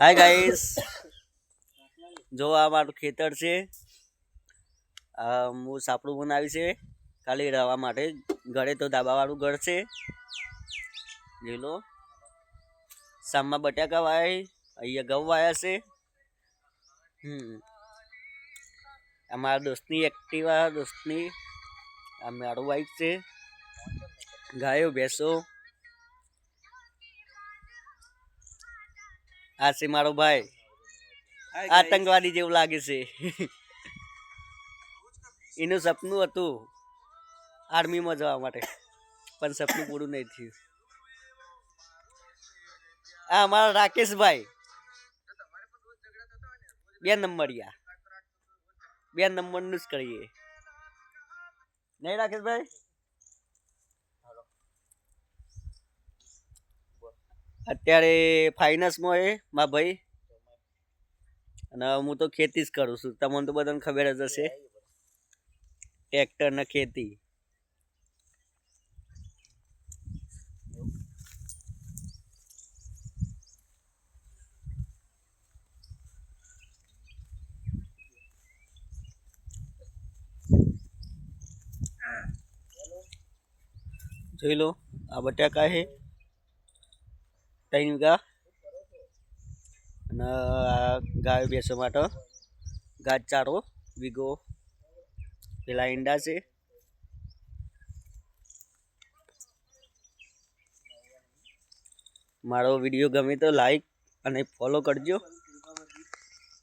Hi guys, જો આ મારું ખેતર છે. હું સાપડું બનાવી છે ખાલી રહેવા માટે. ઘરે તો ધાબાવાળું ઘર છે. જોઈ લો, સામમાં બટાકા વાય, અહીંયા ઘઉં વાયા છે. આ મારા દોસ્તની એક્ટિવા દોસ્તની આ મારું બાઈક છે. ગાયો ભેંસો. આ છે મારો ભાઈ. આતંકવાદી જેવું લાગે છે. એનું સપનું હતું આર્મીમાં જવા માટે, પણ સપનું પૂરું નહીં થયું. આ અમારા રાકેશભાઈ 2 નંબરિયા, 2 નંબરનું જ કરીએ નહીં રાકેશભાઈ? અત્યારે ફાઇનાન્સમાં એ મારા ભાઈ, અને હું તો ખેતી જ કરું છું. તમને તો બધાને ખબર જ હશે, ટ્રેક્ટર ને ખેતી. જોઈ લો, આ બટાકા છે 3 વીઘા, અને આ ગાય ભેંસો માટે ઘાસચારો વીઘો. પેલા ઈંડા છે. મારો વિડીયો ગમે તો લાઈક અને ફોલો કરજો.